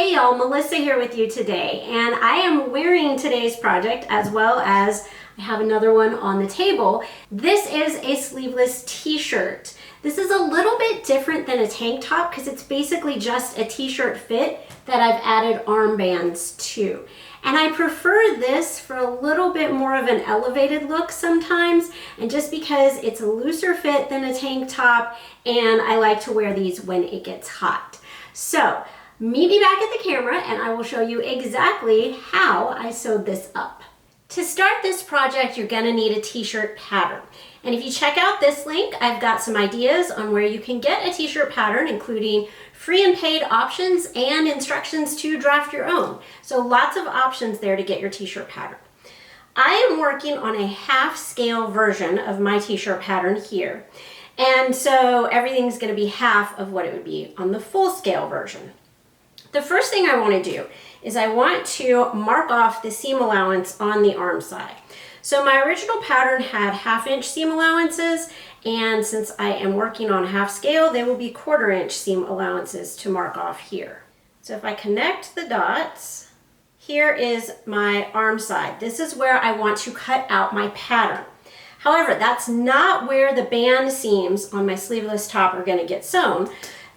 Hey y'all, Melissa here with you today, and I am wearing today's project as well as I have another one on the table. This is a sleeveless t-shirt. This is a little bit different than a tank top because it's basically just a t-shirt fit that I've added armbands to. And I prefer this for a little bit more of an elevated look sometimes, and just because it's a looser fit than a tank top, and I like to wear these when it gets hot. So meet me back at the camera and I will show you exactly how I sewed this up. To start this project, you're gonna need a t-shirt pattern. And if you check out this link, I've got some ideas on where you can get a t-shirt pattern, including free and paid options and instructions to draft your own. So lots of options there to get your t-shirt pattern. I am working on a half scale version of my t-shirt pattern here. And so everything's gonna be half of what it would be on the full scale version. The first thing I want to do is I want to mark off the seam allowance on the arm side. So my original pattern had 1/2 inch seam allowances, and since I am working on half scale, they will be 1/4 inch seam allowances to mark off here. So if I connect the dots, here is my arm side. This is where I want to cut out my pattern. However, that's not where the band seams on my sleeveless top are going to get sewn.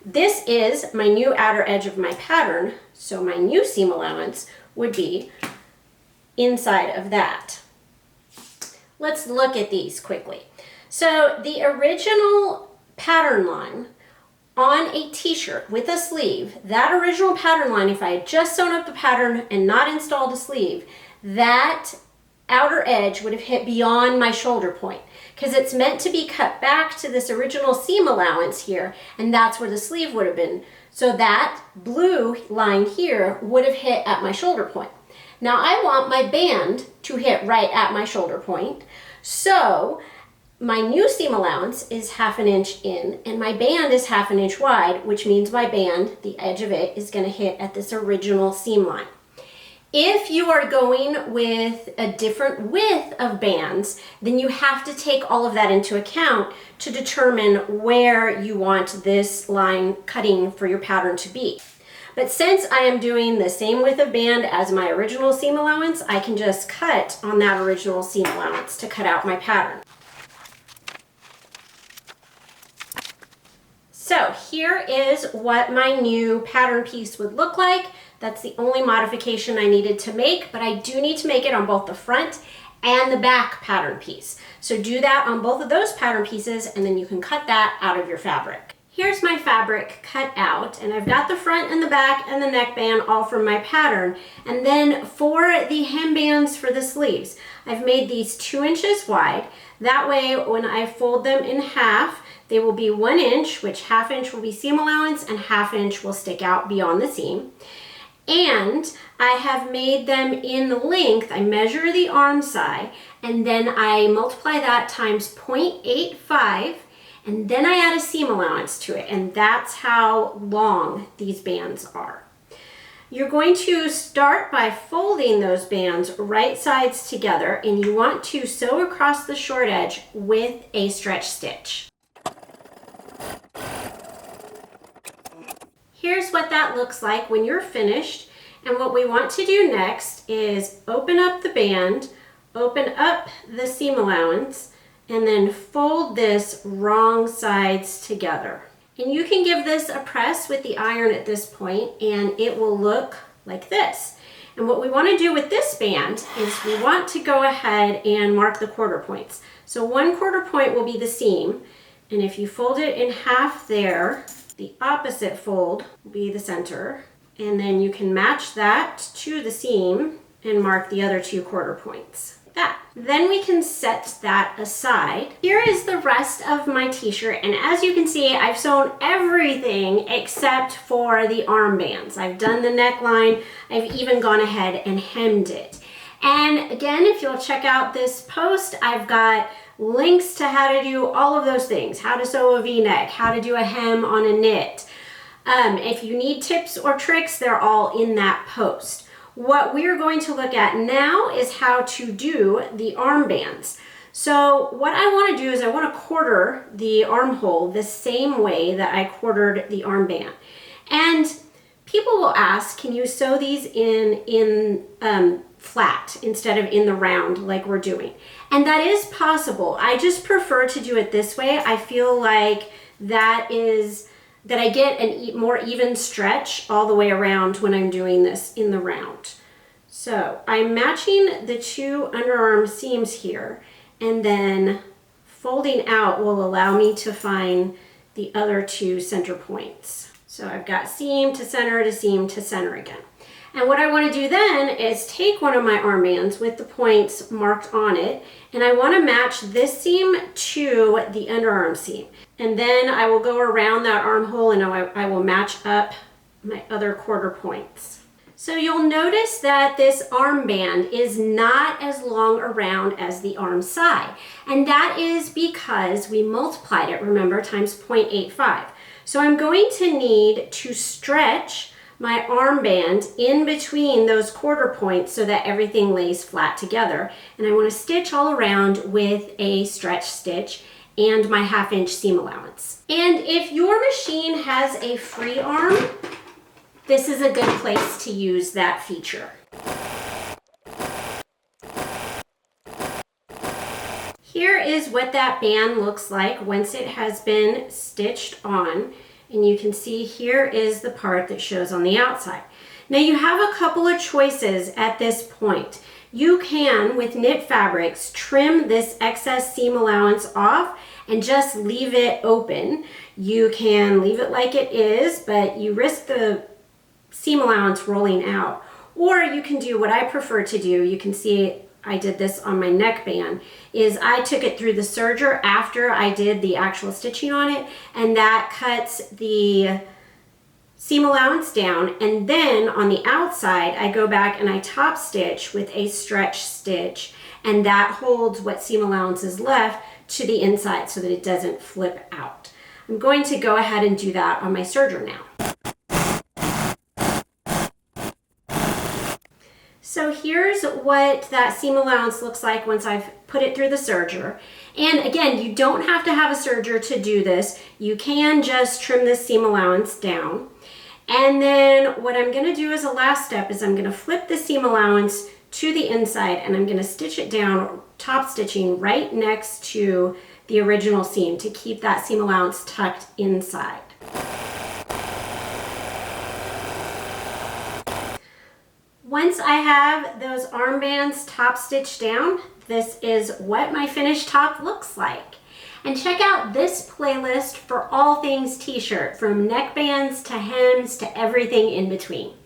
This is my new outer edge of my pattern, so my new seam allowance would be inside of that. Let's look at these quickly. So the original pattern line on a t-shirt with a sleeve, that original pattern line, if I had just sewn up the pattern and not installed a sleeve, that outer edge would have hit beyond my shoulder point, because it's meant to be cut back to this original seam allowance here, and that's where the sleeve would have been. So that blue line here would have hit at my shoulder point. Now I want my band to hit right at my shoulder point, so my new seam allowance is 1/2 inch in, and my band is 1/2 inch wide, which means my band, the edge of it, is going to hit at this original seam line. If you are going with a different width of bands, then you have to take all of that into account to determine where you want this line cutting for your pattern to be. But since I am doing the same width of band as my original seam allowance, I can just cut on that original seam allowance to cut out my pattern. So here is what my new pattern piece would look like. That's the only modification I needed to make, but I do need to make it on both the front and the back pattern piece. So do that on both of those pattern pieces, and then you can cut that out of your fabric. Here's my fabric cut out, and I've got the front and the back and the neckband all from my pattern. And then for the hembands for the sleeves, I've made these 2 inches wide. That way, when I fold them in half, they will be 1 inch, which 1/2 inch will be seam allowance and 1/2 inch will stick out beyond the seam. And I have made them in length. I measure the arm side, and then I multiply that times 0.85, and then I add a seam allowance to it, and that's how long these bands are. You're going to start by folding those bands right sides together, and you want to sew across the short edge with a stretch stitch. Here's what that looks like when you're finished, and what we want to do next is open up the band, open up the seam allowance, and then fold this wrong sides together. And you can give this a press with the iron at this point, and it will look like this. And what we want to do with this band is we want to go ahead and mark the 1/4 points. So 1/4 point will be the seam, and if you fold it in half there, the opposite fold will be the center, and then you can match that to the seam and mark the other 2 1/4 points. Like that. Then we can set that aside. Here is the rest of my t-shirt, and as you can see, I've sewn everything except for the armbands. I've done the neckline, I've even gone ahead and hemmed it. And again, if you'll check out this post, I've got links to how to do all of those things, how to sew a V-neck, how to do a hem on a knit. If you need tips or tricks, they're all in that post. What we're going to look at now is how to do the armbands. So what I want to do is I want to 1/4 the armhole the same way that I 1/4 the armband. And People will ask, can you sew these in flat instead of in the round like we're doing? And that is possible. I just prefer to do it this way. I feel like that I get a more even stretch all the way around when I'm doing this in the round. So I'm matching the two underarm seams here, and then folding out will allow me to find the other two center points. So I've got seam to center to seam to center again. And what I want to do then is take one of my armbands with the points marked on it, and I want to match this seam to the underarm seam. And then I will go around that armhole and I will match up my other quarter points. So you'll notice that this armband is not as long around as the arm side. And that is because we multiplied it, remember, times 0.85. So I'm going to need to stretch my armband in between those quarter points so that everything lays flat together. And I want to stitch all around with a stretch stitch and my 1/2 inch seam allowance. And if your machine has a free arm, this is a good place to use that feature. Here is what that band looks like once it has been stitched on. And you can see here is the part that shows on the outside. Now you have a couple of choices at this point. You can, with knit fabrics, trim this excess seam allowance off and just leave it open. You can leave it like it is, but you risk the seam allowance rolling out. Or you can do what I prefer to do. You can see I did this on my neckband, is I took it through the serger after I did the actual stitching on it, and that cuts the seam allowance down. And then on the outside, I go back and I top stitch with a stretch stitch, and that holds what seam allowance is left to the inside so that it doesn't flip out. I'm going to go ahead and do that on my serger now. So here's what that seam allowance looks like once I've put it through the serger. And again, you don't have to have a serger to do this. You can just trim this seam allowance down. And then what I'm gonna do as a last step is I'm gonna flip the seam allowance to the inside, and I'm gonna stitch it down, top stitching right next to the original seam to keep that seam allowance tucked inside. Once I have those armbands top stitched down, this is what my finished top looks like. And check out this playlist for all things t-shirt, from neckbands to hems to everything in between.